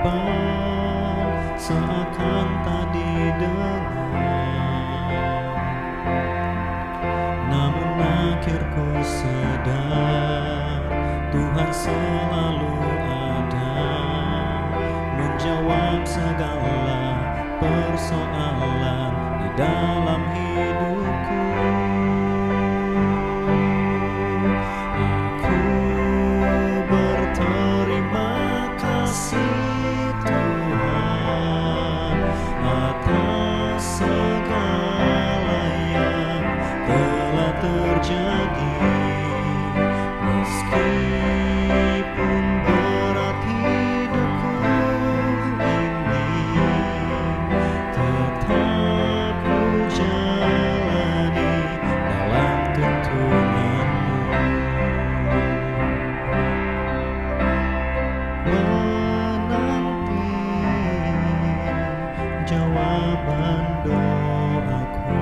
harapan seakan tak didengar. Namun akhirku sadar Tuhan selalu ada menjawab segala persoalan di dalam hidupku. Aku berterima kasih Tuhan atas segala yang telah terjadi, meskipun berat hidupku ini, tetap ku jalani dalam tuntunanmu. Menanti jawaban doaku.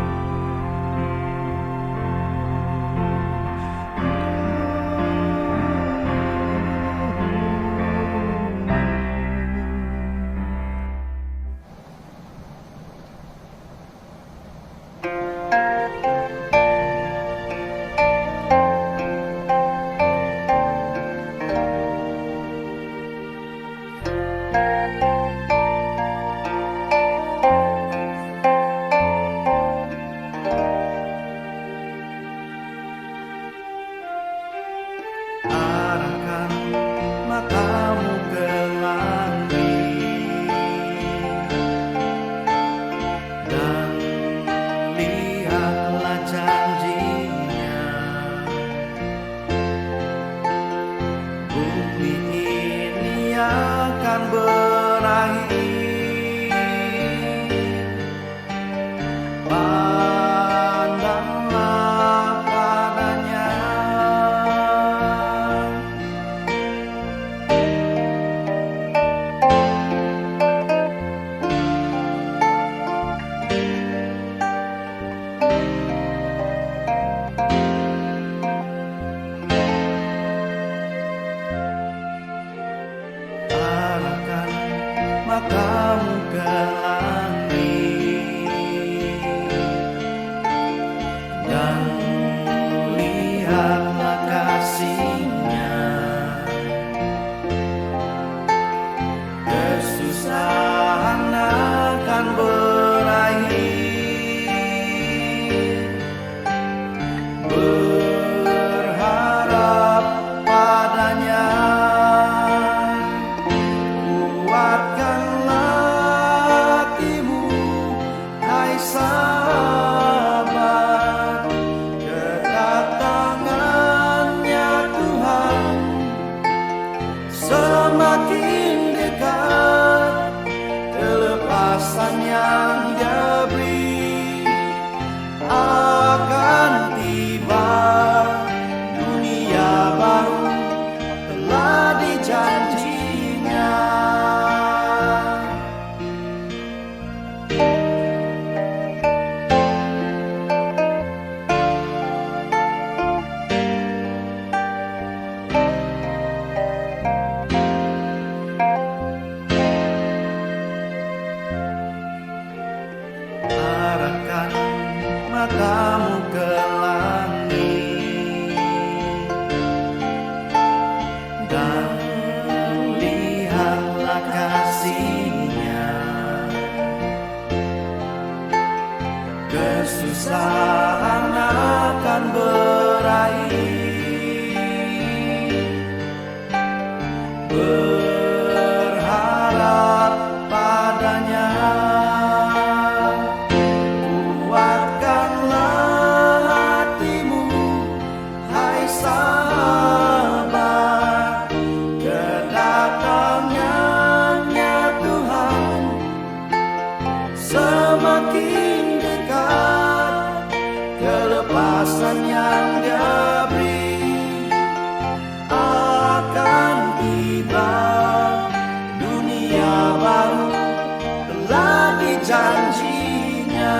Arahkan matamu ke langit dan lihatlah janjinya. Bumi ini akan berakhir. Pandanglah padanya. Arahkan matamu ke langit dan lihatlah kasih-Nya. Kesusahan akan berakhir. Berharap padanya. Kuatkanlah hatimu, hai sahabat, kedatangannya Tuhan semakin dekat. Kelepasan yang Dia beri akan tiba. Dunia baru telah dijanjinya. Arahkan matamu ke langit dan lihatlah kasih-Nya. Kesusahan akan berakhir. Berharap padanya. Kuatkanlah hatimu, hai sahabat, kedatangannya Tuhan semakin dekat. Kelepasan yang Dia beri akan tiba. Dunia baru telah dijanjinya.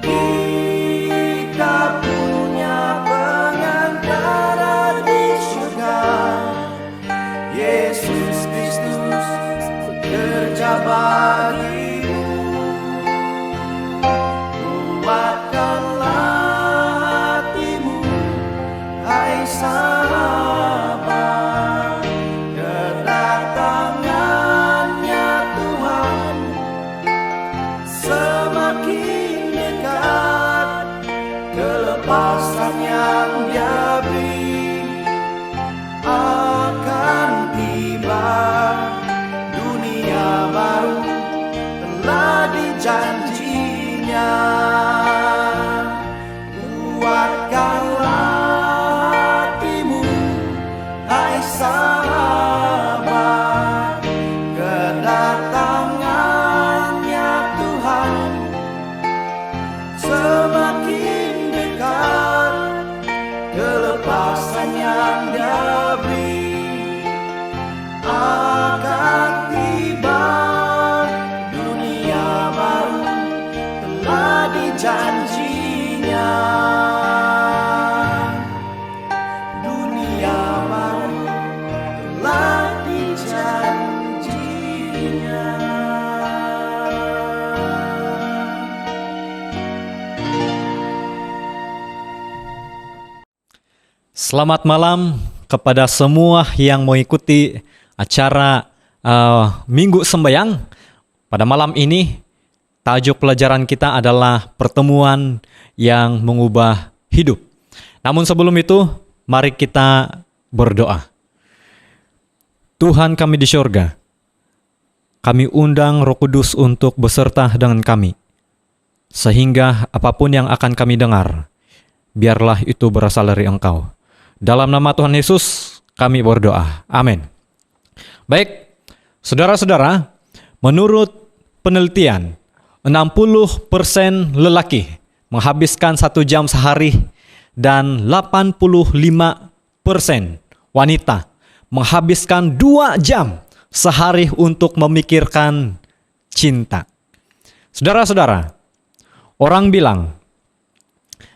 Kita punya pengantara di surga bekerja bagimu. Kuatkanlah hatimu, hai sahabat. Kedatangannya Tuhan semakin dekat, kelepasan yang Dia beri akan tiba. Dunia baru telah dijanjinya. Kuatkanlah hatimu, hai sahabat. Kedatangannya Tuhan semakin dekat, kelepasan yang Dia beri akan tiba. Dunia baru telah dijanjinya. Dunia baru telah dijanjinya. Selamat malam kepada semua yang mengikuti acara Minggu Sembayang. Pada malam ini, tajuk pelajaran kita adalah pertemuan yang mengubah hidup. Namun sebelum itu, mari kita berdoa. Tuhan kami di syurga, kami undang Roh Kudus untuk beserta dengan kami, sehingga apapun yang akan kami dengar, biarlah itu berasal dari Engkau. Dalam nama Tuhan Yesus, kami berdoa. Amin. Baik, saudara-saudara, menurut penelitian, 60% lelaki menghabiskan 1 jam sehari dan 85% wanita menghabiskan 2 jam sehari untuk memikirkan cinta. Saudara-saudara, orang bilang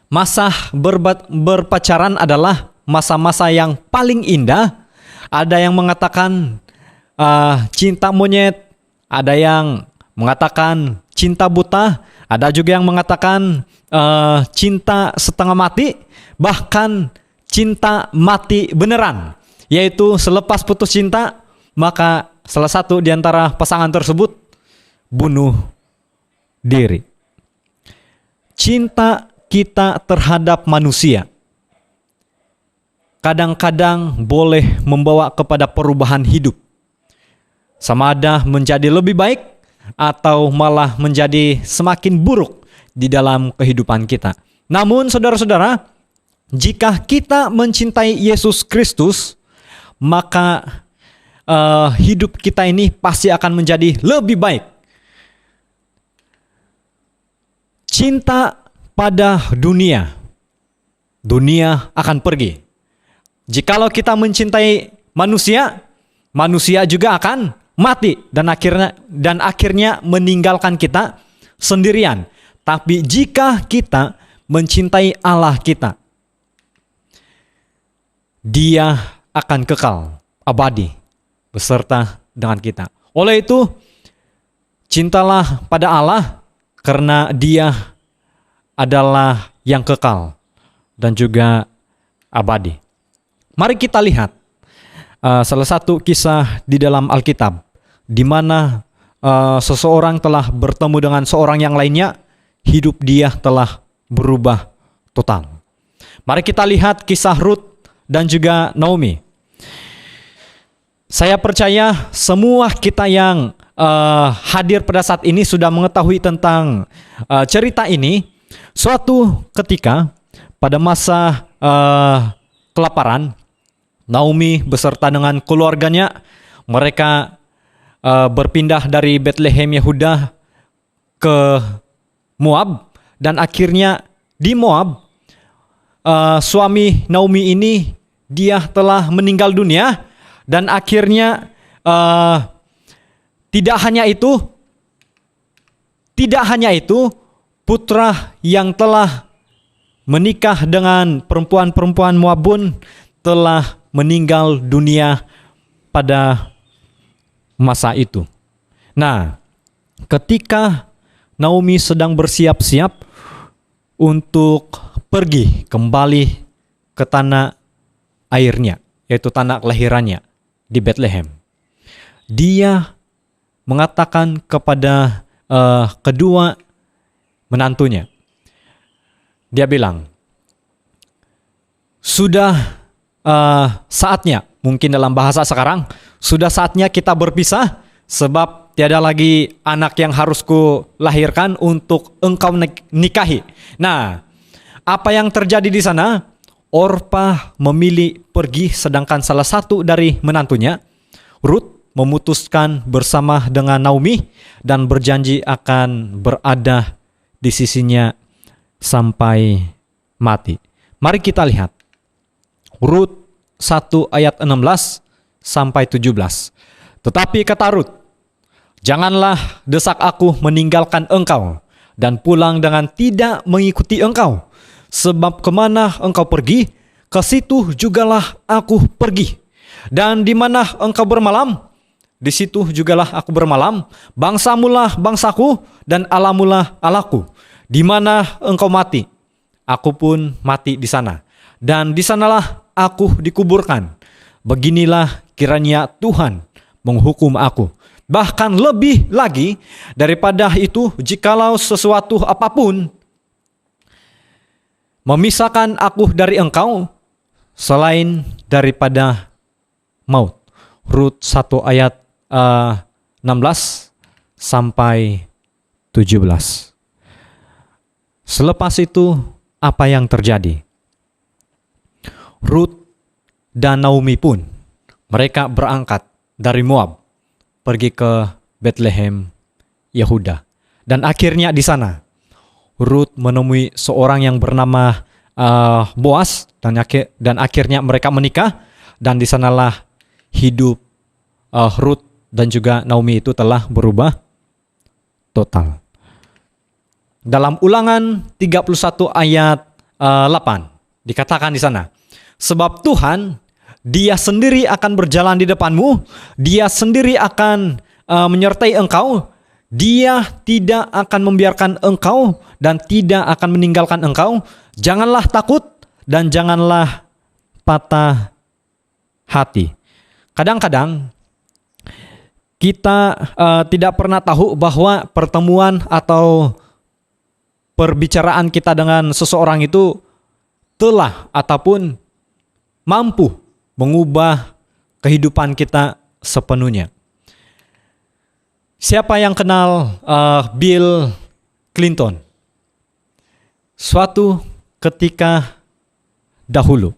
masa berpacaran adalah masa-masa yang paling indah. Ada yang mengatakan cinta monyet, ada yang mengatakan cinta buta, ada juga yang mengatakan cinta setengah mati, bahkan cinta mati beneran, yaitu selepas putus cinta, maka salah satu di antara pasangan tersebut bunuh diri. Cinta kita terhadap manusia kadang-kadang boleh membawa kepada perubahan hidup, sama ada menjadi lebih baik atau malah menjadi semakin buruk di dalam kehidupan kita. Namun saudara-saudara, jika kita mencintai Yesus Kristus, maka hidup kita ini pasti akan menjadi lebih baik. Cinta pada dunia akan pergi. Jikalau kita mencintai manusia, manusia juga akan mati dan akhirnya meninggalkan kita sendirian. Tapi jika kita mencintai Allah kita, Dia akan kekal abadi beserta dengan kita. Oleh itu, cintalah pada Allah karena Dia adalah yang kekal dan juga abadi. Mari kita lihat salah satu kisah di dalam Alkitab, di mana seseorang telah bertemu dengan seorang yang lainnya, hidup dia telah berubah total. Mari kita lihat kisah Ruth dan juga Naomi. Saya percaya semua kita yang hadir pada saat ini sudah mengetahui tentang cerita ini. Suatu ketika pada masa kelaparan, Naomi beserta dengan keluarganya, mereka berpindah dari Bethlehem Yehuda ke Moab, dan akhirnya di Moab suami Naomi ini dia telah meninggal dunia, dan akhirnya tidak hanya itu, putra yang telah menikah dengan perempuan-perempuan Moabun telah meninggal dunia pada masa itu. Nah, ketika Naomi sedang bersiap-siap untuk pergi kembali ke tanah airnya, yaitu tanah kelahirannya di Bethlehem, dia mengatakan kepada kedua menantunya, dia bilang, sudah saatnya, mungkin dalam bahasa sekarang, sudah saatnya kita berpisah, sebab tiada lagi anak yang harus ku lahirkan untuk engkau nikahi. Nah, apa yang terjadi di sana? Orpa memilih pergi, sedangkan salah satu dari menantunya, Ruth, memutuskan bersama dengan Naomi dan berjanji akan berada di sisinya sampai mati. Mari kita lihat Rut 1 ayat 16 sampai 17. Tetapi kata Rut, janganlah desak aku meninggalkan engkau dan pulang dengan tidak mengikuti engkau. Sebab kemana engkau pergi, ke situ jugalah aku pergi. Dan di mana engkau bermalam, di situ jugalah aku bermalam. Bangsamulah bangsaku dan Allahmulah Allahku. Di mana engkau mati, aku pun mati di sana. Dan di sanalah aku dikuburkan. Beginilah kiranya Tuhan menghukum aku. Bahkan lebih lagi daripada itu, jikalau sesuatu apapun memisahkan aku dari engkau selain daripada maut. Rut 1 ayat 16 sampai 17. Selepas itu apa yang terjadi? Rut dan Naomi pun mereka berangkat dari Moab pergi ke Bethlehem, Yehuda. Dan akhirnya di sana Rut menemui seorang yang bernama Boas dan akhirnya mereka menikah, dan di sanalah hidup Rut dan juga Naomi itu telah berubah total. Dalam Ulangan 31 ayat 8 dikatakan di sana, sebab Tuhan, Dia sendiri akan berjalan di depanmu, Dia sendiri akan menyertai engkau, Dia tidak akan membiarkan engkau dan tidak akan meninggalkan engkau. Janganlah takut dan janganlah patah hati. Kadang-kadang kita tidak pernah tahu bahwa pertemuan atau perbicaraan kita dengan seseorang itu telah ataupun mampu mengubah kehidupan kita sepenuhnya. Siapa yang kenal Bill Clinton? Suatu ketika dahulu,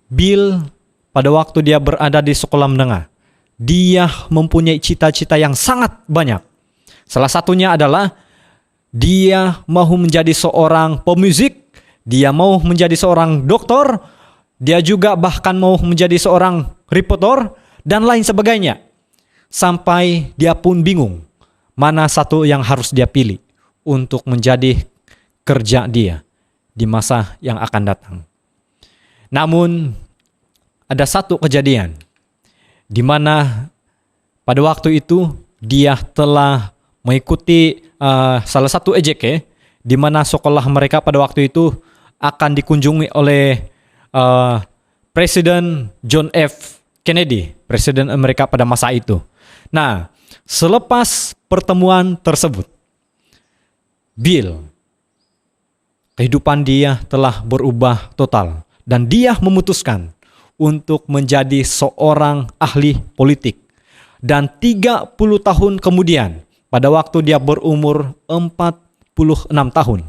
Bill pada waktu dia berada di sekolah menengah, dia mempunyai cita-cita yang sangat banyak. Salah satunya adalah dia mau menjadi seorang pemusik, dia mau menjadi seorang dokter, dia juga bahkan mau menjadi seorang reporter dan lain sebagainya. Sampai dia pun bingung mana satu yang harus dia pilih untuk menjadi kerja dia di masa yang akan datang. Namun ada satu kejadian di mana pada waktu itu dia telah mengikuti salah satu EJK, di mana sekolah mereka pada waktu itu akan dikunjungi oleh Presiden John F. Kennedy, Presiden Amerika pada masa itu. Nah, selepas pertemuan tersebut, Bill, kehidupan dia telah berubah total dan dia memutuskan untuk menjadi seorang ahli politik. Dan 30 tahun kemudian, pada waktu dia berumur 46 tahun,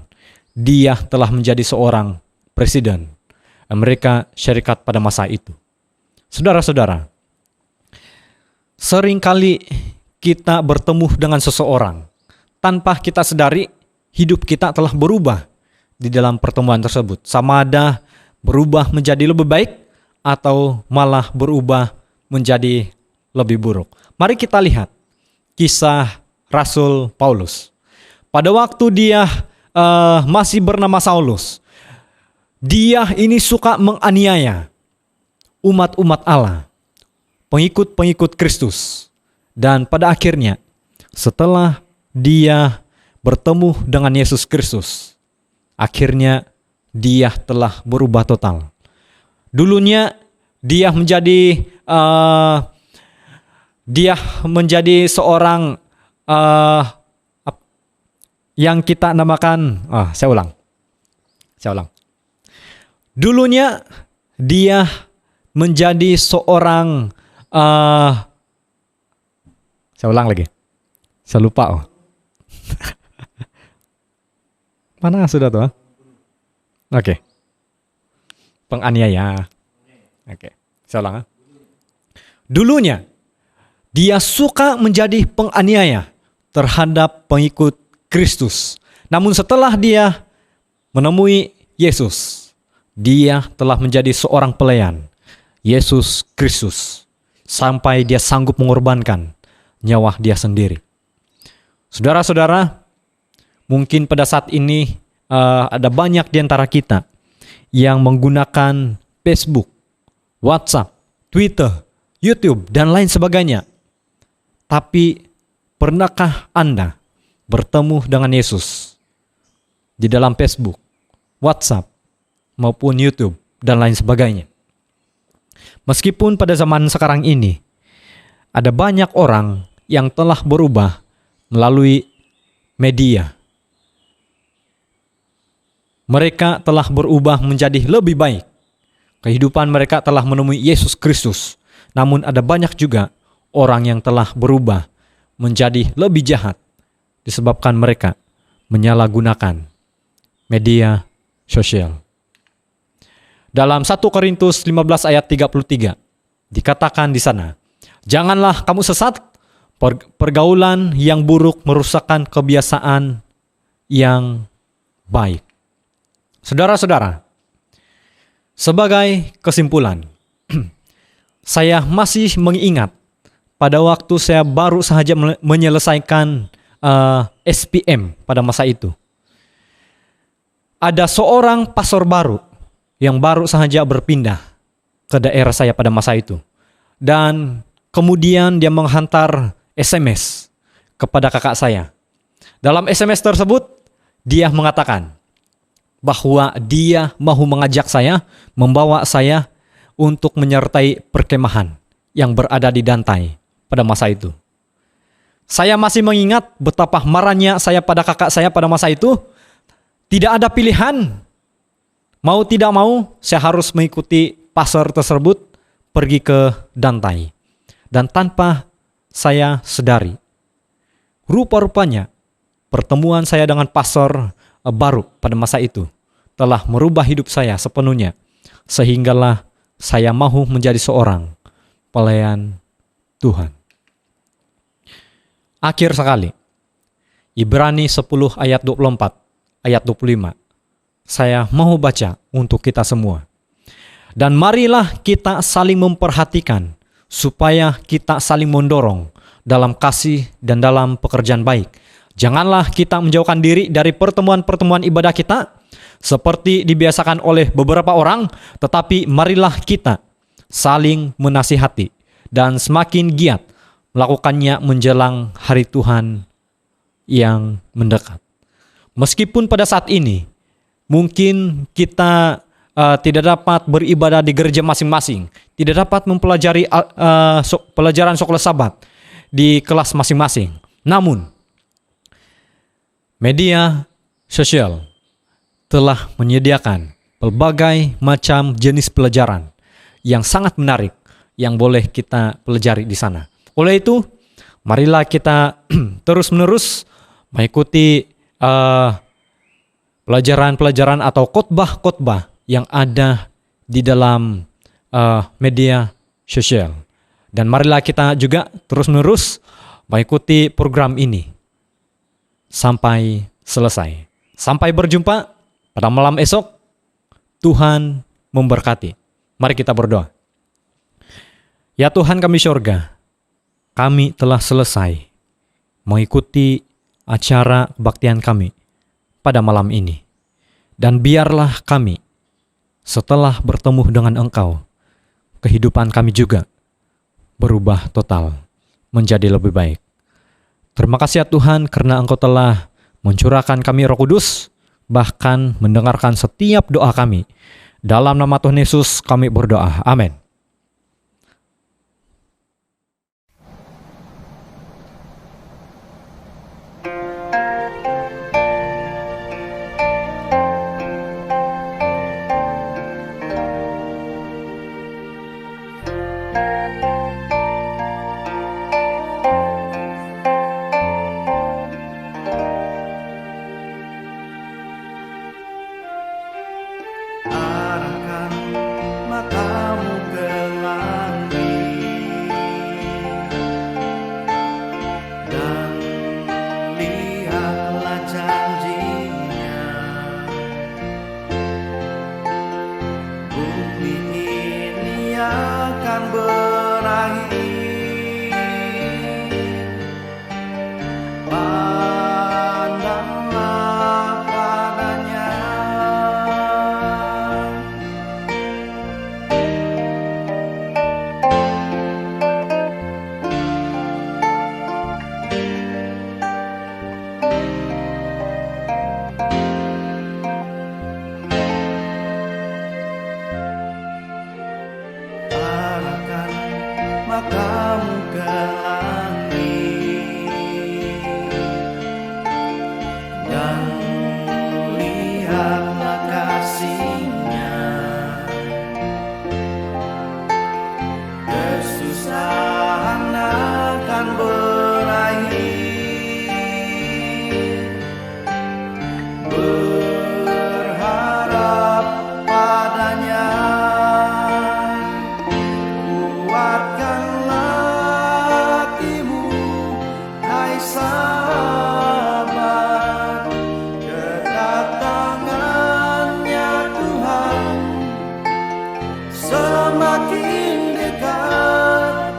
dia telah menjadi seorang presiden Amerika Serikat pada masa itu. Saudara-saudara, seringkali kita bertemu dengan seseorang tanpa kita sadari hidup kita telah berubah di dalam pertemuan tersebut. Sama ada berubah menjadi lebih baik atau malah berubah menjadi lebih buruk. Mari kita lihat kisah Rasul Paulus. Pada waktu dia masih bernama Saulus, dia ini suka menganiaya umat-umat Allah, pengikut-pengikut Kristus. Dan pada akhirnya, setelah dia bertemu dengan Yesus Kristus, akhirnya dia telah berubah total. Dulunya dia menjadi seorang yang kita namakan, saya ulang. Dulunya dia menjadi seorang, saya ulang lagi. Saya lupa. Mana sudah tuh? Oke. Penganiaya. Oke. Saya ulang. Dulunya dia suka menjadi penganiaya terhadap pengikut Kristus. Namun setelah dia menemui Yesus, dia telah menjadi seorang pelayan Yesus Kristus sampai dia sanggup mengorbankan nyawa dia sendiri. Saudara-saudara, mungkin pada saat ini ada banyak di antara kita yang menggunakan Facebook, WhatsApp, Twitter, YouTube, dan lain sebagainya. Tapi pernahkah Anda bertemu dengan Yesus di dalam Facebook, WhatsApp, maupun YouTube, dan lain sebagainya? Meskipun pada zaman sekarang ini ada banyak orang yang telah berubah melalui media. Mereka telah berubah menjadi lebih baik. Kehidupan mereka telah menemui Yesus Kristus. Namun ada banyak juga orang yang telah berubah menjadi lebih jahat disebabkan mereka menyalahgunakan media sosial. Dalam 1 Korintus 15 ayat 33 dikatakan di sana, "Janganlah kamu sesat, pergaulan yang buruk merusakkan kebiasaan yang baik." Saudara-saudara, sebagai kesimpulan, saya masih mengingat pada waktu saya baru saja menyelesaikan SPM pada masa itu. Ada seorang pastor baru yang baru saja berpindah ke daerah saya pada masa itu. Dan kemudian dia menghantar SMS kepada kakak saya. Dalam SMS tersebut, dia mengatakan bahwa dia mau mengajak saya, membawa saya untuk menyertai perkemahan yang berada di Dantai pada masa itu. Saya masih mengingat betapa marahnya saya pada kakak saya pada masa itu. Tidak ada pilihan. Mau tidak mau, saya harus mengikuti pastor tersebut pergi ke Dantai. Dan tanpa saya sadari, rupa-rupanya pertemuan saya dengan pastor baru pada masa itu telah merubah hidup saya sepenuhnya. Sehinggalah saya mau menjadi seorang pelayan Tuhan. Akhir sekali, Ibrani 10 ayat 24, ayat 25. Saya mau baca untuk kita semua. "Dan marilah kita saling memperhatikan, supaya kita saling mendorong dalam kasih dan dalam pekerjaan baik. Janganlah kita menjauhkan diri dari pertemuan-pertemuan ibadah kita, seperti dibiasakan oleh beberapa orang, tetapi marilah kita saling menasihati dan semakin giat melakukannya menjelang hari Tuhan yang mendekat." Meskipun pada saat ini mungkin kita tidak dapat beribadah di gereja masing-masing, tidak dapat mempelajari pelajaran sekolah Sabat di kelas masing-masing. Namun, media sosial telah menyediakan berbagai macam jenis pelajaran yang sangat menarik yang boleh kita pelajari di sana. Oleh itu, marilah kita terus-menerus mengikuti pelajaran-pelajaran atau khotbah-khotbah yang ada di dalam media sosial. Dan marilah kita juga terus-menerus mengikuti program ini sampai selesai. Sampai berjumpa pada malam esok. Tuhan memberkati. Mari kita berdoa. Ya Tuhan kami sorga, kami telah selesai mengikuti acara kebaktian kami pada malam ini. Dan biarlah kami setelah bertemu dengan Engkau, kehidupan kami juga berubah total. menjadi lebih baik. Terima kasih ya Tuhan karena Engkau telah mencurahkan kami Roh Kudus, bahkan mendengarkan setiap doa kami. Dalam nama Tuhan Yesus kami berdoa. Amin. Arahkan matamu ke langit dan lihatlah janjinya. Bumi ini akan berakhir. Pandanglah padanya. Arahkan matamu ke langit dan lihatlah kasih-Nya. Kesusahan akan berakhir. Berharap padanya. Kuatkanlah hatimu, hai sahabat. Kedatangannya Tuhan semakin dekat.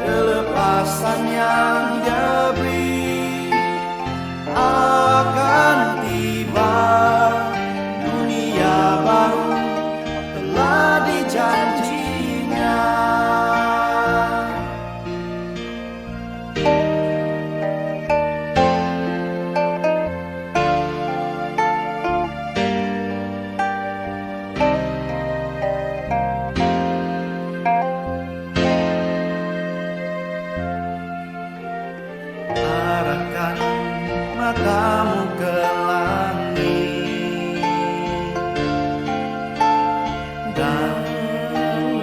Kelepasan yang Dia beri akan tiba. Dunia baru telah dijanjinya. Arahkan matamu ke langit dan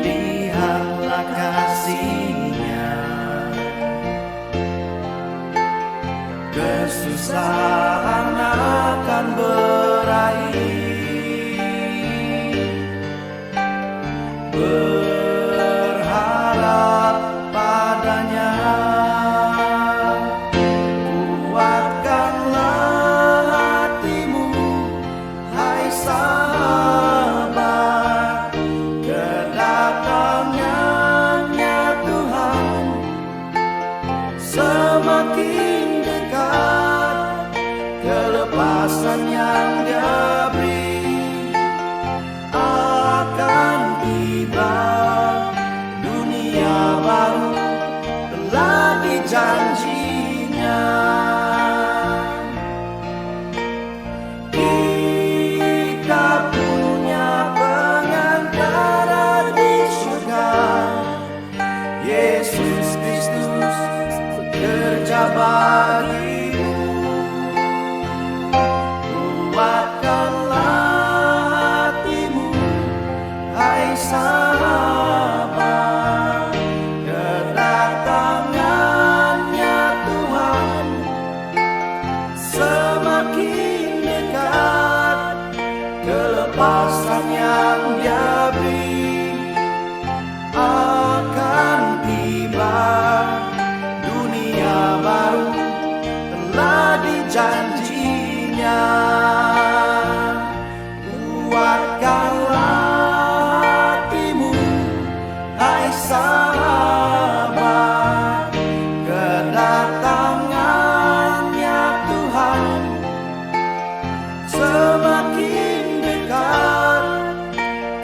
lihatlah kasih-Nya. Kesusahan akan berakhir. Berharap padanya. Kuatkanlah hatimu, hai sahabat. Kedatangannya Tuhan semakin dekat. Kelepasan yang Dia beri akan tiba. Dunia baru telah dijanjinya. Kita punya pengantara di surga, Yesus Kristus bekerja bagimu. Kuatkanlah hatimu, hai sahabat. Kedatangannya Tuhan semakin dekat. Kelepasan yang Dia beri akan tiba. Dunia baru telah dijanjinya. Kuatkanlah hatimu, hai sahabat. Kedatangannya Tuhan semakin dekat.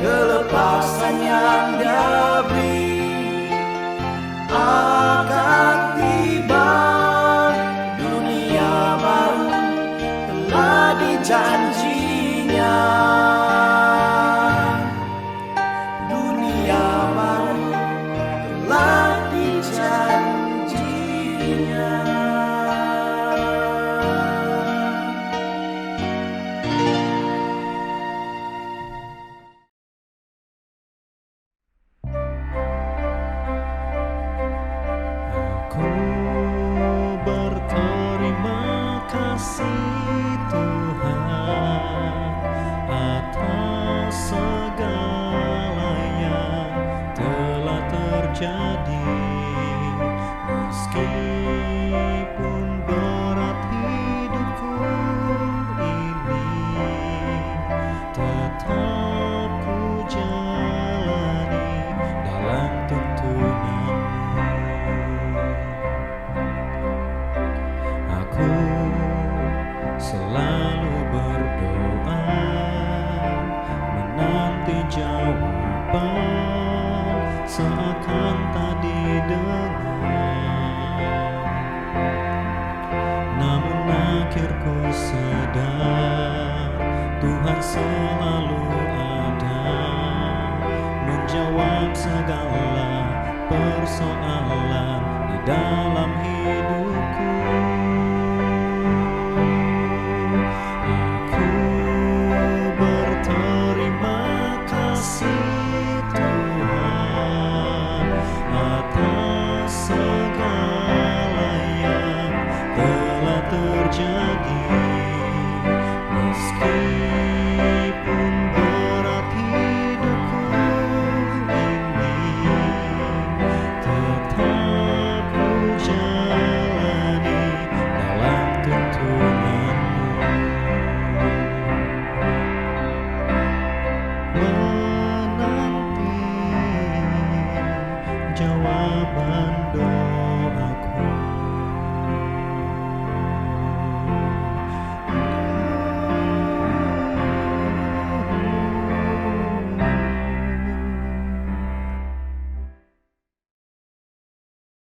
Kelepasan yang Dia beri akan Aku berterima kasih Tuhan atas segala yang telah terjadi, meskipun berat hidupku ini, tetap ku jalani dalam tuntunanmu. Aku selalu berdoa, menanti jawaban seakan tak didengar. Namun akhirku sadar Tuhan selalu ada, menjawab segala persoalan di dalam hidupku. Aku berterima kasih Tuhan atas segala yang telah terjadi, meskipun berat hidupku ini, tetap ku jalani dalam tuntunanmu. Menanti jawaban doa.